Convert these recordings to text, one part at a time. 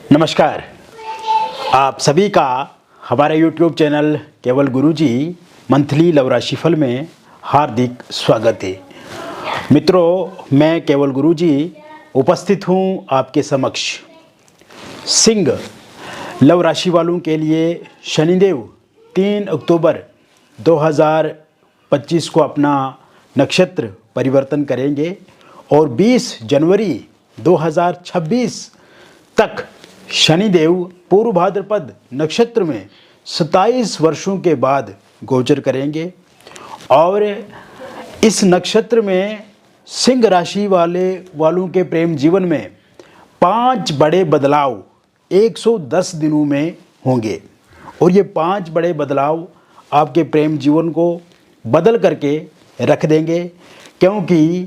नमस्कार। आप सभी का हमारे YouTube चैनल केवल गुरुजी मंथली लव राशिफल में हार्दिक स्वागत है। मित्रों, मैं केवल गुरुजी उपस्थित हूँ आपके समक्ष। सिंह लव राशि वालों के लिए शनिदेव 3 अक्टूबर 2025 को अपना नक्षत्र परिवर्तन करेंगे और 20 जनवरी 2026 तक शनिदेव पूर्व भाद्रपद नक्षत्र में 27 वर्षों के बाद गोचर करेंगे और इस नक्षत्र में सिंह राशि वालों के प्रेम जीवन में 5 बड़े बदलाव 110 दिनों में होंगे और ये 5 बड़े बदलाव आपके प्रेम जीवन को बदल करके रख देंगे, क्योंकि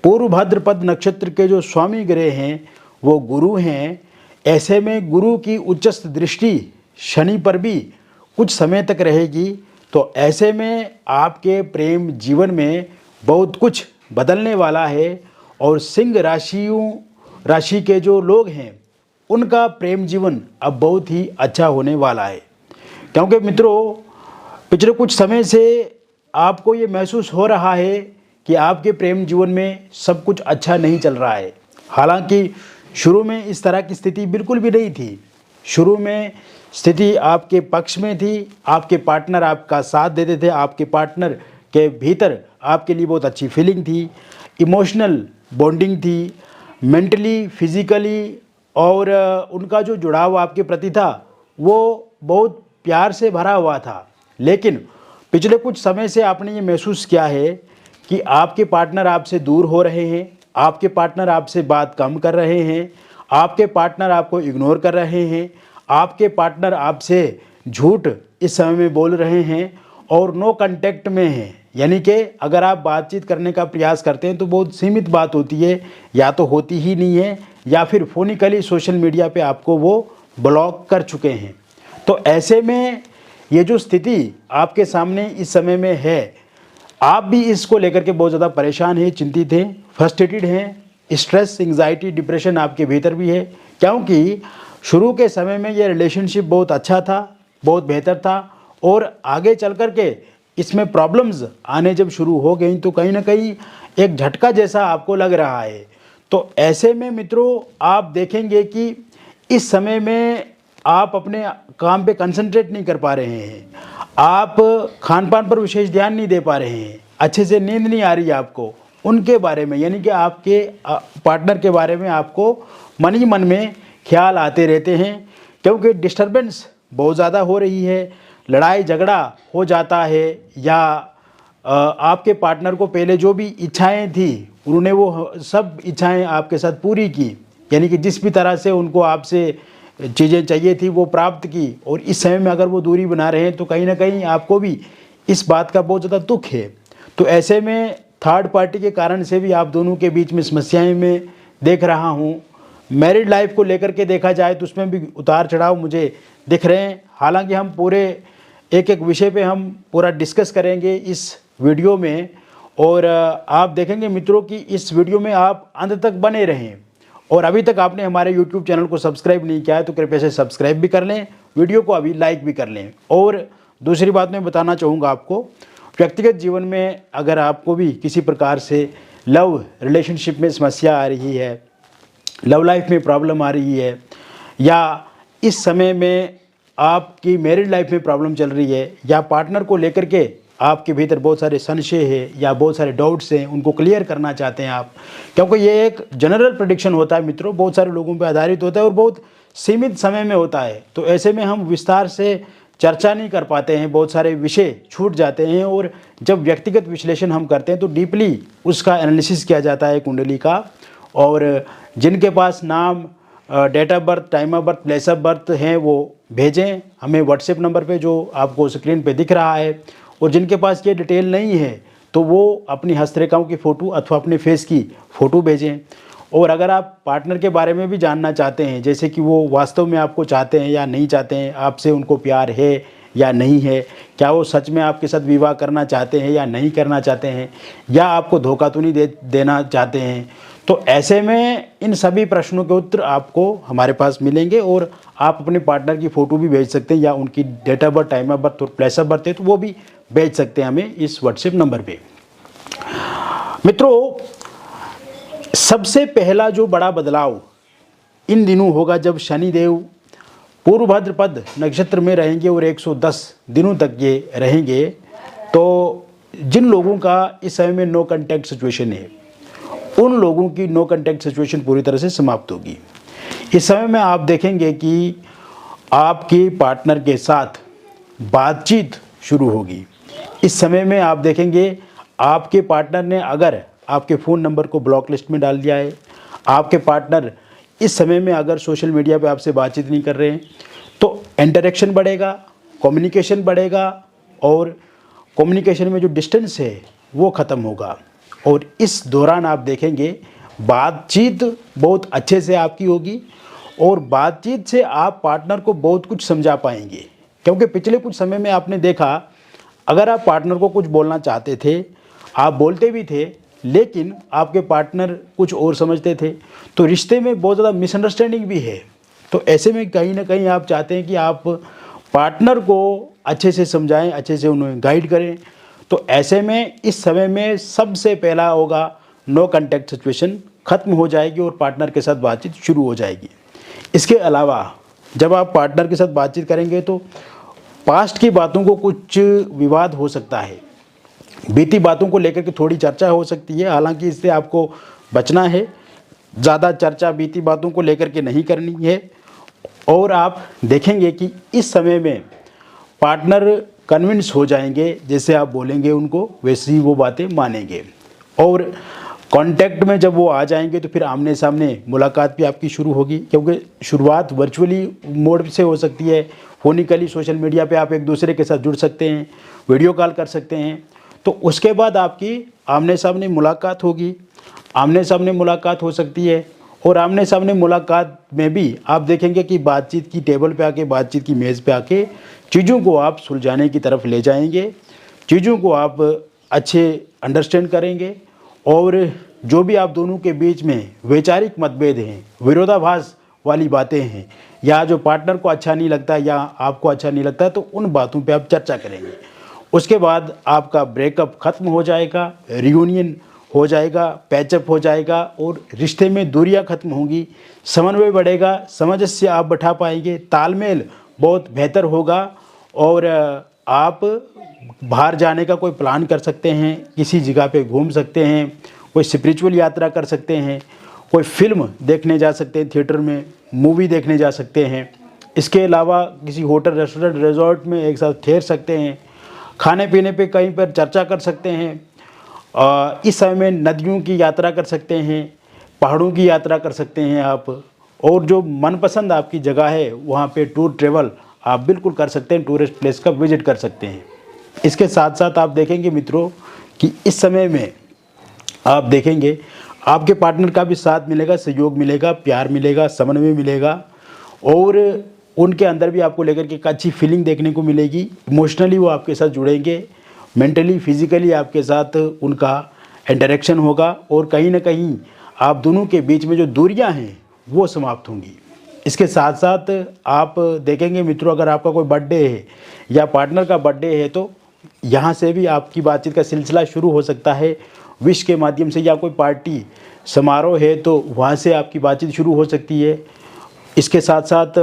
पूर्व भाद्रपद नक्षत्र के जो स्वामी ग्रह हैं वो गुरु हैं। ऐसे में गुरु की उच्चस्थ दृष्टि शनि पर भी कुछ समय तक रहेगी, तो ऐसे में आपके प्रेम जीवन में बहुत कुछ बदलने वाला है और सिंह राशि के जो लोग हैं उनका प्रेम जीवन अब बहुत ही अच्छा होने वाला है। क्योंकि मित्रों, पिछले कुछ समय से आपको ये महसूस हो रहा है कि आपके प्रेम जीवन में सब कुछ अच्छा नहीं चल रहा है। हालांकि शुरू में इस तरह की स्थिति बिल्कुल भी नहीं थी। शुरू में स्थिति आपके पक्ष में थी, आपके पार्टनर आपका साथ देते थे, आपके पार्टनर के भीतर आपके लिए बहुत अच्छी फीलिंग थी, इमोशनल बॉन्डिंग थी, मेंटली फिजिकली और उनका जो जुड़ाव आपके प्रति था वो बहुत प्यार से भरा हुआ था। लेकिन पिछले कुछ समय से आपने ये महसूस किया है कि आपके पार्टनर आपसे दूर हो रहे हैं, आपके पार्टनर आपसे बात कम कर रहे हैं, आपके पार्टनर आपको इग्नोर कर रहे हैं, आपके पार्टनर आपसे झूठ इस समय में बोल रहे हैं और नो कांटेक्ट में हैं। यानी कि अगर आप बातचीत करने का प्रयास करते हैं तो बहुत सीमित बात होती है, या तो होती ही नहीं है या फिर फोनिकली सोशल मीडिया पे आपको वो ब्लॉक कर चुके हैं। तो ऐसे में ये जो स्थिति आपके सामने इस समय में है, आप भी इसको लेकर के बहुत ज़्यादा परेशान हैं, चिंतित हैं, फ्रस्ट्रेटेड हैं। स्ट्रेस, एंग्जाइटी, डिप्रेशन आपके भीतर भी है, क्योंकि शुरू के समय में ये रिलेशनशिप बहुत अच्छा था, बहुत बेहतर था और आगे चल कर के इसमें प्रॉब्लम्स आने जब शुरू हो गई तो कहीं ना कहीं एक झटका जैसा आपको लग रहा है। तो ऐसे में मित्रों, आप देखेंगे कि इस समय में आप अपने काम पे कंसंट्रेट नहीं कर पा रहे हैं, आप खान पान पर विशेष ध्यान नहीं दे पा रहे हैं, अच्छे से नींद नहीं आ रही है आपको उनके बारे में, यानी कि आपके पार्टनर के बारे में आपको मन ही मन में ख्याल आते रहते हैं, क्योंकि डिस्टर्बेंस बहुत ज़्यादा हो रही है, लड़ाई झगड़ा हो जाता है, या आपके पार्टनर को पहले जो भी इच्छाएं थी उन्होंने वो सब इच्छाएं आपके साथ पूरी की, यानी कि जिस भी तरह से उनको आपसे चीज़ें चाहिए थी वो प्राप्त की, और इस समय में अगर वो दूरी बना रहे हैं तो कहीं ना कहीं आपको भी इस बात का बहुत ज़्यादा दुख है। तो ऐसे में थर्ड पार्टी के कारण से भी आप दोनों के बीच में समस्याएं मैं देख रहा हूं। मैरिड लाइफ को लेकर के देखा जाए तो उसमें भी उतार चढ़ाव मुझे दिख रहे हैं। हालांकि हम पूरे एक विषय पे हम पूरा डिस्कस करेंगे इस वीडियो में, और आप देखेंगे मित्रों कि इस वीडियो में आप अंत तक बने रहें। और अभी तक आपने हमारे YouTube चैनल को सब्सक्राइब नहीं किया है तो कृपया से सब्सक्राइब भी कर लें, वीडियो को अभी लाइक भी कर लें। और दूसरी बात मैं बताना चाहूँगा आपको, व्यक्तिगत जीवन में अगर आपको भी किसी प्रकार से लव रिलेशनशिप में समस्या आ रही है, लव लाइफ में प्रॉब्लम आ रही है, या इस समय में आपकी मैरिड लाइफ में प्रॉब्लम चल रही है, या पार्टनर को लेकर के आपके भीतर बहुत सारे संशय है या बहुत सारे डाउट्स हैं, उनको क्लियर करना चाहते हैं आप, क्योंकि ये एक जनरल प्रेडिक्शन होता है मित्रों, बहुत सारे लोगों पर आधारित होता है और बहुत सीमित समय में होता है। तो ऐसे में हम विस्तार से चर्चा नहीं कर पाते हैं, बहुत सारे विषय छूट जाते हैं, और जब व्यक्तिगत विश्लेषण हम करते हैं तो डीपली उसका एनालिसिस किया जाता है कुंडली का। और जिनके पास नाम, date of birth, time of birth, place of birth हैं वो भेजें हमें व्हाट्सएप नंबर पे जो आपको स्क्रीन पे दिख रहा है, और जिनके पास ये डिटेल नहीं है तो वो अपनी हस्तरेखाओं की फ़ोटो अथवा अपने फेस की फ़ोटो भेजें। और अगर आप पार्टनर के बारे में भी जानना चाहते हैं, जैसे कि वो वास्तव में आपको चाहते हैं या नहीं चाहते हैं, आपसे उनको प्यार है या नहीं है, क्या वो सच में आपके साथ विवाह करना चाहते हैं या नहीं करना चाहते हैं, या आपको धोखा तो नहीं देना चाहते हैं, तो ऐसे में इन सभी प्रश्नों के उत्तर आपको हमारे पास मिलेंगे और आप अपने पार्टनर की फ़ोटो भी भेज सकते हैं या उनकी date of birth, time of birth और प्लेस ऑफ बर्थ है तो वो भी भेज सकते हैं हमें इस व्हाट्सएप नंबर पे। मित्रों, सबसे पहला जो बड़ा बदलाव इन दिनों होगा जब शनिदेव पूर्व भाद्रपद नक्षत्र में रहेंगे और 110 दिनों तक ये रहेंगे, तो जिन लोगों का इस समय में नो कॉन्टैक्ट सिचुएशन है उन लोगों की नो कॉन्टैक्ट सिचुएशन पूरी तरह से समाप्त होगी। इस समय में आप देखेंगे कि आपके पार्टनर के साथ बातचीत शुरू होगी। इस समय में आप देखेंगे आपके पार्टनर ने अगर आपके फ़ोन नंबर को ब्लॉक लिस्ट में डाल दिया है, आपके पार्टनर इस समय में अगर सोशल मीडिया पे आपसे बातचीत नहीं कर रहे हैं, तो इंटरेक्शन बढ़ेगा, कम्युनिकेशन बढ़ेगा और कम्युनिकेशन में जो डिस्टेंस है वो ख़त्म होगा। और इस दौरान आप देखेंगे बातचीत बहुत अच्छे से आपकी होगी और बातचीत से आप पार्टनर को बहुत कुछ समझा पाएंगे। क्योंकि पिछले कुछ समय में आपने देखा, अगर आप पार्टनर को कुछ बोलना चाहते थे, आप बोलते भी थे, लेकिन आपके पार्टनर कुछ और समझते थे, तो रिश्ते में बहुत ज़्यादा मिसअंडरस्टैंडिंग भी है। तो ऐसे में कहीं ना कहीं आप चाहते हैं कि आप पार्टनर को अच्छे से समझाएं, अच्छे से उन्हें गाइड करें। तो ऐसे में इस समय में सबसे पहला होगा नो कॉन्टैक्ट सिचुएशन ख़त्म हो जाएगी और पार्टनर के साथ बातचीत शुरू हो जाएगी। इसके अलावा जब आप पार्टनर के साथ बातचीत करेंगे तो पास्ट की बातों को कुछ विवाद हो सकता है, बीती बातों को लेकर के थोड़ी चर्चा हो सकती है। हालांकि इससे आपको बचना है, ज़्यादा चर्चा बीती बातों को लेकर के नहीं करनी है। और आप देखेंगे कि इस समय में पार्टनर कन्विंस हो जाएंगे, जैसे आप बोलेंगे उनको वैसे ही वो बातें मानेंगे। और कांटेक्ट में जब वो आ जाएंगे तो फिर आमने सामने मुलाकात भी आपकी शुरू होगी, क्योंकि शुरुआत वर्चुअली मोड से हो सकती है, फोनिकली सोशल मीडिया पे आप एक दूसरे के साथ जुड़ सकते हैं, वीडियो कॉल कर सकते हैं। तो उसके बाद आपकी आमने सामने मुलाकात होगी, आमने सामने मुलाकात हो सकती है। और आमने सामने मुलाकात में भी आप देखेंगे कि बातचीत की टेबल पे आके, बातचीत की मेज़ पे आके चीज़ों को आप सुलझाने की तरफ ले जाएंगे, चीज़ों को आप अच्छे अंडरस्टैंड करेंगे। और जो भी आप दोनों के बीच में वैचारिक मतभेद हैं, विरोधाभास वाली बातें हैं, या जो पार्टनर को अच्छा नहीं लगता या आपको अच्छा नहीं लगता, तो उन बातों पे आप चर्चा करेंगे। उसके बाद आपका ब्रेकअप ख़त्म हो जाएगा, रियूनियन हो जाएगा, पैचअप हो जाएगा और रिश्ते में दूरियां खत्म होंगी, समन्वय बढ़ेगा, सामंजस्य आप बैठा पाएंगे, तालमेल बहुत बेहतर होगा। और आप बाहर जाने का कोई प्लान कर सकते हैं, किसी जगह पे घूम सकते हैं, कोई स्पिरिचुअल यात्रा कर सकते हैं, कोई फिल्म देखने जा सकते हैं, थिएटर में मूवी देखने जा सकते हैं। इसके अलावा किसी होटल, रेस्टोरेंट, रिजॉर्ट में एक साथ ठहर सकते हैं, खाने पीने पे कहीं पर चर्चा कर सकते हैं। इस समय में नदियों की यात्रा कर सकते हैं, पहाड़ों की यात्रा कर सकते हैं आप। और जो मनपसंद आपकी जगह है वहाँ पे टूर ट्रेवल आप बिल्कुल कर सकते हैं, टूरिस्ट प्लेस का विजिट कर सकते हैं। इसके साथ साथ आप देखेंगे मित्रों कि इस समय में आप देखेंगे आपके पार्टनर का भी साथ मिलेगा, सहयोग मिलेगा, प्यार मिलेगा, समन्वय मिलेगा और उनके अंदर भी आपको लेकर के एक अच्छी फीलिंग देखने को मिलेगी। इमोशनली वो आपके साथ जुड़ेंगे, मेंटली, फिजिकली आपके साथ उनका इंटरेक्शन होगा और कहीं ना कहीं आप दोनों के बीच में जो दूरियां हैं वो समाप्त होंगी। इसके साथ साथ आप देखेंगे मित्रों, अगर आपका कोई बर्थडे है या पार्टनर का बर्थडे है तो यहाँ से भी आपकी बातचीत का सिलसिला शुरू हो सकता है, विश के माध्यम से, या कोई पार्टी समारोह है तो वहाँ से आपकी बातचीत शुरू हो सकती है। इसके साथ साथ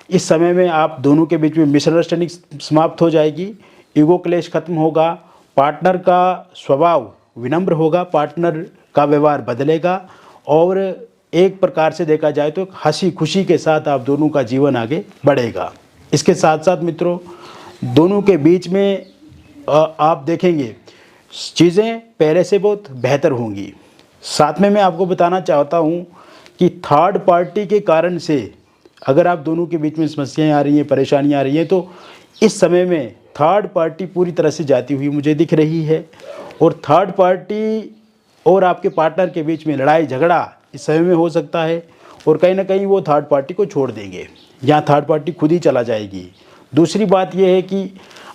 इस समय में आप दोनों के बीच में मिसअंडरस्टैंडिंग समाप्त हो जाएगी, ईगो क्लेश खत्म होगा, पार्टनर का स्वभाव विनम्र होगा, पार्टनर का व्यवहार बदलेगा और एक प्रकार से देखा जाए तो हंसी खुशी के साथ आप दोनों का जीवन आगे बढ़ेगा। इसके साथ साथ मित्रों, दोनों के बीच में आप देखेंगे चीज़ें पहले से बहुत बेहतर होंगी। साथ में मैं आपको बताना चाहता हूँ कि थर्ड पार्टी के कारण से अगर आप दोनों के बीच में समस्याएं आ रही हैं, परेशानियां आ रही हैं, तो इस समय में थर्ड पार्टी पूरी तरह से जाती हुई मुझे दिख रही है। और थर्ड पार्टी और आपके पार्टनर के बीच में लड़ाई झगड़ा इस समय में हो सकता है और कहीं ना कहीं वो थर्ड पार्टी को छोड़ देंगे या थर्ड पार्टी खुद ही चला जाएगी। दूसरी बात यह है कि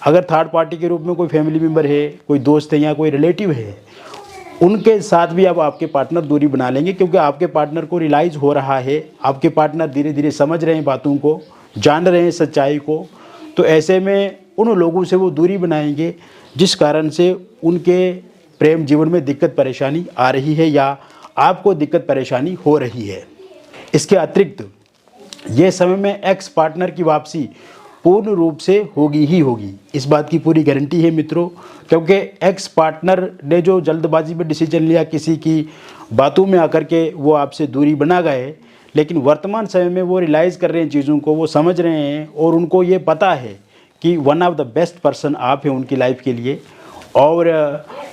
अगर थर्ड पार्टी के रूप में कोई फैमिली मेम्बर है, कोई दोस्त है या कोई रिलेटिव है, उनके साथ भी अब आपके पार्टनर दूरी बना लेंगे, क्योंकि आपके पार्टनर को रियलाइज़ हो रहा है, आपके पार्टनर धीरे धीरे समझ रहे हैं बातों को, जान रहे हैं सच्चाई को। तो ऐसे में उन लोगों से वो दूरी बनाएंगे जिस कारण से उनके प्रेम जीवन में दिक्कत परेशानी आ रही है या आपको दिक्कत परेशानी हो रही है। इसके अतिरिक्त ये समय में एक्स पार्टनर की वापसी पूर्ण रूप से होगी ही होगी, इस बात की पूरी गारंटी है मित्रों, क्योंकि एक्स पार्टनर ने जो जल्दबाजी में डिसीजन लिया, किसी की बातों में आकर के वो आपसे दूरी बना गए, लेकिन वर्तमान समय में वो रियलाइज़ कर रहे हैं चीज़ों को, वो समझ रहे हैं और उनको ये पता है कि one of the best person आप हैं उनकी लाइफ के लिए, और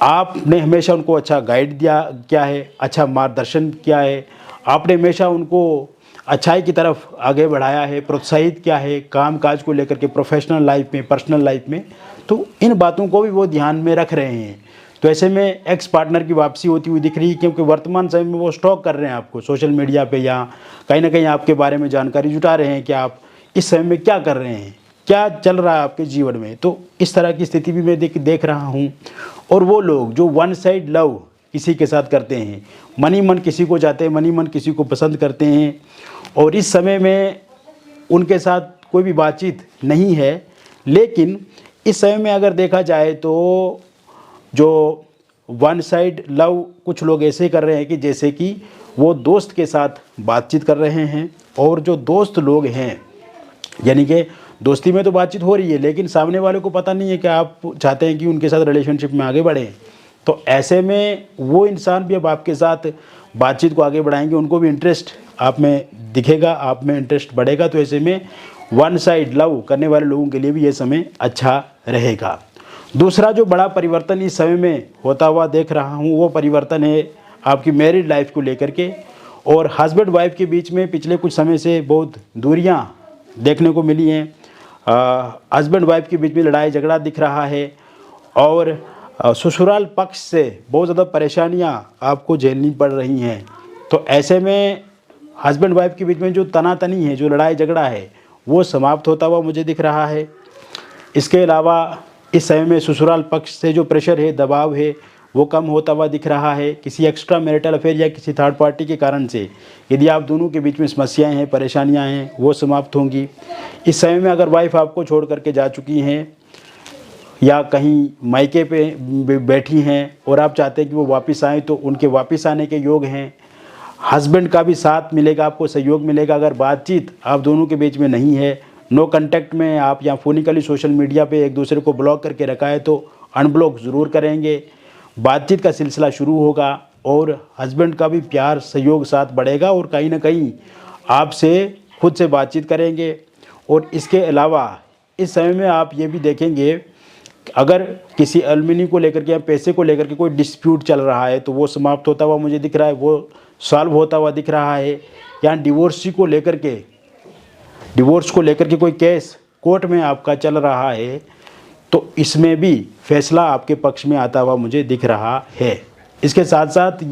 आपने हमेशा उनको अच्छा गाइड दिया क्या है, अच्छा मार्गदर्शन किया है, आपने हमेशा उनको अच्छाई की तरफ आगे बढ़ाया है, प्रोत्साहित किया है काम काज को लेकर के, प्रोफेशनल लाइफ में, पर्सनल लाइफ में। तो इन बातों को भी वो ध्यान में रख रहे हैं। तो ऐसे में एक्स पार्टनर की वापसी होती हुई दिख रही है, क्योंकि वर्तमान समय में वो स्टॉक कर रहे हैं आपको सोशल मीडिया पे, या कहीं ना कहीं आपके बारे में जानकारी जुटा रहे हैं कि आप इस समय में क्या कर रहे हैं, क्या चल रहा है आपके जीवन में। तो इस तरह की स्थिति भी मैं देख रहा हूँ। और वो लोग जो वन साइड लव किसी के साथ करते हैं, मन ही मन किसी को चाहते हैं, मन ही मन किसी को पसंद करते हैं, और इस समय में उनके साथ कोई भी बातचीत नहीं है, लेकिन इस समय में अगर देखा जाए तो जो वन साइड लव कुछ लोग ऐसे कर रहे हैं कि जैसे कि वो दोस्त के साथ बातचीत कर रहे हैं, और जो दोस्त लोग हैं, यानी कि दोस्ती में तो बातचीत हो रही है, लेकिन सामने वाले को पता नहीं है कि आप चाहते हैं कि उनके साथ रिलेशनशिप में आगे बढ़ें। तो ऐसे में वो इंसान भी अब आपके साथ बातचीत को आगे बढ़ाएंगे, उनको भी इंटरेस्ट आप में दिखेगा, आप में इंटरेस्ट बढ़ेगा। तो ऐसे में वन साइड लव करने वाले लोगों के लिए भी ये समय अच्छा रहेगा। दूसरा जो बड़ा परिवर्तन इस समय में होता हुआ देख रहा हूँ, वो परिवर्तन है आपकी मैरिड लाइफ को लेकर के, और हस्बैंड वाइफ के बीच में पिछले कुछ समय से बहुत दूरियाँ देखने को मिली हैं। हस्बैंड वाइफ के बीच में लड़ाई झगड़ा दिख रहा है, और ससुराल पक्ष से बहुत ज़्यादा परेशानियां आपको झेलनी पड़ रही हैं। तो ऐसे में हस्बैंड वाइफ के बीच में जो तनातनी है, जो लड़ाई झगड़ा है, वो समाप्त होता हुआ मुझे दिख रहा है। इसके अलावा इस समय में ससुराल पक्ष से जो प्रेशर है, दबाव है, वो कम होता हुआ दिख रहा है। किसी एक्स्ट्रा मैरिटल अफेयर या किसी थर्ड पार्टी के कारण से यदि आप दोनों के बीच में समस्याएं हैं, परेशानियां हैं, वो समाप्त होंगी। इस समय में अगर वाइफ आपको छोड़ करके जा चुकी हैं या कहीं मायके पे बैठी हैं और आप चाहते हैं कि वो वापस आएँ, तो उनके वापस आने के योग हैं। हस्बैंड का भी साथ मिलेगा, आपको सहयोग मिलेगा। अगर बातचीत आप दोनों के बीच में नहीं है, नो कांटेक्ट में आप या फोनिकली सोशल मीडिया पे एक दूसरे को ब्लॉक करके रखा है, तो अनब्लॉक ज़रूर करेंगे। बातचीत का सिलसिला शुरू होगा और हस्बैंड का भी प्यार, सहयोग, साथ बढ़ेगा, और कहीं ना कहीं आपसे खुद से बातचीत करेंगे। और इसके अलावा इस समय में आप ये भी देखेंगे, अगर किसी एलुमनी को लेकर के या पैसे को लेकर के कोई डिस्प्यूट चल रहा है, तो वो समाप्त होता हुआ मुझे दिख रहा है, वो सॉल्व होता हुआ दिख रहा है। या डिवोर्स को लेकर के कोई केस कोर्ट में आपका चल रहा है, तो इसमें भी फैसला आपके पक्ष में आता हुआ मुझे दिख रहा है। इसके साथ साथ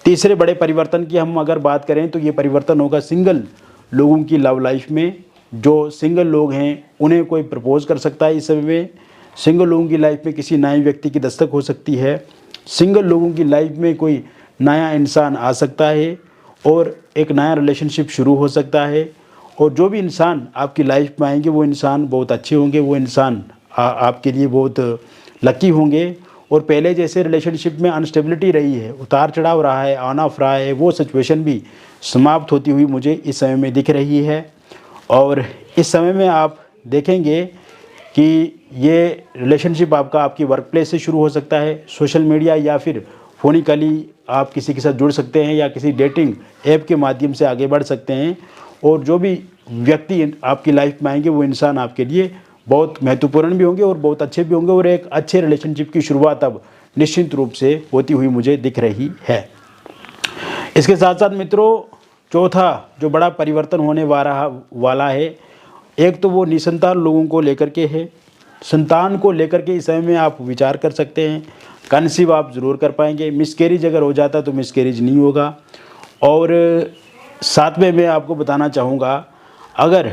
तीसरे बड़े परिवर्तन की हम अगर बात करें, तो ये परिवर्तन होगा सिंगल लोगों की लव लाइफ में। जो सिंगल लोग हैं उन्हें कोई प्रपोज कर सकता है इस समय में। सिंगल लोगों की लाइफ में किसी नए व्यक्ति की दस्तक हो सकती है। सिंगल लोगों की लाइफ में कोई नया इंसान आ सकता है और एक नया रिलेशनशिप शुरू हो सकता है। और जो भी इंसान आपकी लाइफ में आएंगे, वो इंसान बहुत अच्छे होंगे, वो इंसान आपके लिए बहुत लकी होंगे। और पहले जैसे रिलेशनशिप में अनस्टेबिलिटी रही है, उतार चढ़ाव रहा है, ऑन ऑफ रहा है, वो सिचुएशन भी समाप्त होती हुई मुझे इस समय में दिख रही है। और इस समय में आप देखेंगे कि ये रिलेशनशिप आपकी वर्क प्लेस से शुरू हो सकता है, सोशल मीडिया या फिर फोनिकली आप किसी के साथ जुड़ सकते हैं, या किसी डेटिंग ऐप के माध्यम से आगे बढ़ सकते हैं। और जो भी व्यक्ति आपकी लाइफ में आएंगे, वो इंसान आपके लिए बहुत महत्वपूर्ण भी होंगे और बहुत अच्छे भी होंगे, और एक अच्छे रिलेशनशिप की शुरुआत अब निश्चित रूप से होती हुई मुझे दिख रही है। इसके साथ साथ मित्रों, चौथा जो बड़ा परिवर्तन होने वाला है, एक तो वो निसंतान लोगों को लेकर के है। संतान को लेकर के इस समय में आप विचार कर सकते हैं, कंसीव आप ज़रूर कर पाएंगे। मिसकैरेज अगर हो जाता तो मिसकैरेज नहीं होगा। और साथ में मैं आपको बताना चाहूँगा, अगर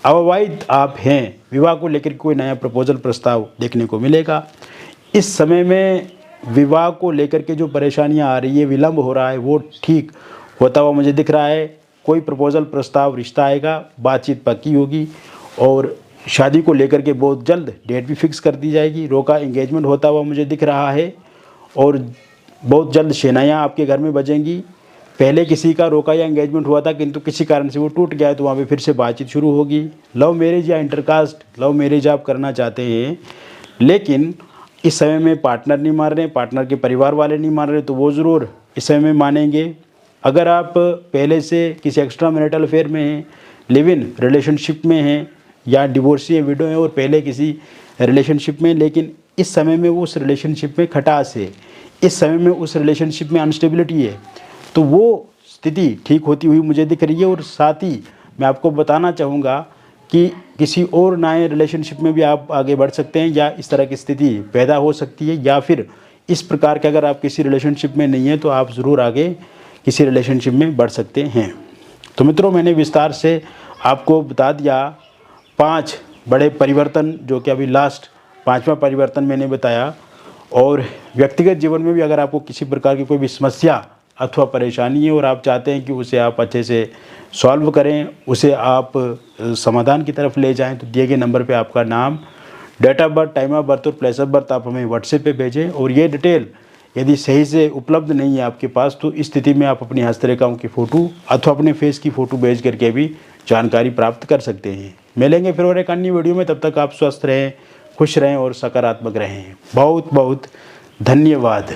अविवाहित आप हैं, विवाह को लेकर कोई नया प्रपोजल प्रस्ताव देखने को मिलेगा। इस समय में विवाह को लेकर के जो परेशानियां आ रही है, विलंब हो रहा है, वो ठीक होता हुआ मुझे दिख रहा है। कोई प्रपोजल, प्रस्ताव, रिश्ता आएगा, बातचीत पक्की होगी और शादी को लेकर के बहुत जल्द डेट भी फिक्स कर दी जाएगी। रोका एंगेजमेंट होता हुआ मुझे दिख रहा है और बहुत जल्द शहनाइयाँ आपके घर में बजेंगी। पहले किसी का रोका या एंगेजमेंट हुआ था किंतु किसी कारण से वो टूट गया है, तो वहाँ पे फिर से बातचीत शुरू होगी। लव मैरिज या इंटरकास्ट लव मैरिज आप करना चाहते हैं, लेकिन इस समय में पार्टनर नहीं मान रहे, पार्टनर के परिवार वाले नहीं मान रहे, तो वो ज़रूर इस समय में मानेंगे। अगर आप पहले से किसी एक्स्ट्रा मैरिटल अफेयर में हैं, लिव इन रिलेशनशिप में हैं या डिवोर्सी है, विडो है और पहले किसी रिलेशनशिप में, लेकिन इस समय में वो उस रिलेशनशिप में खटास है, इस समय में उस रिलेशनशिप में अनस्टेबिलिटी है, तो वो स्थिति ठीक होती हुई मुझे दिख रही है। और साथ ही मैं आपको बताना चाहूँगा कि किसी और नए रिलेशनशिप में भी आप आगे बढ़ सकते हैं या इस तरह की स्थिति पैदा हो सकती है, या फिर इस प्रकार के अगर आप किसी रिलेशनशिप में नहीं हैं तो आप ज़रूर आगे किसी रिलेशनशिप में बढ़ सकते हैं। तो मित्रों, मैंने विस्तार से आपको बता दिया 5 बड़े परिवर्तन, जो कि अभी लास्ट 5वां परिवर्तन मैंने बताया। और व्यक्तिगत जीवन में भी अगर आपको किसी प्रकार की कोई भी समस्या अथवा परेशानी है और आप चाहते हैं कि उसे आप अच्छे से सॉल्व करें, उसे आप समाधान की तरफ ले जाएं, तो दिए गए नंबर पे आपका नाम, date of birth, time of birth और प्लेस ऑफ बर्थ आप हमें व्हाट्सएप पे भेजें। और ये डिटेल यदि सही से उपलब्ध नहीं है आपके पास, तो इस स्थिति में आप अपनी हस्तरेखाओं की फ़ोटो अथवा अपने फेस की फ़ोटो भेज करके भी जानकारी प्राप्त कर सकते हैं। मिलेंगे फिर और एक अन्य वीडियो में, तब तक आप स्वस्थ रहें, खुश रहें और सकारात्मक रहें। बहुत बहुत धन्यवाद।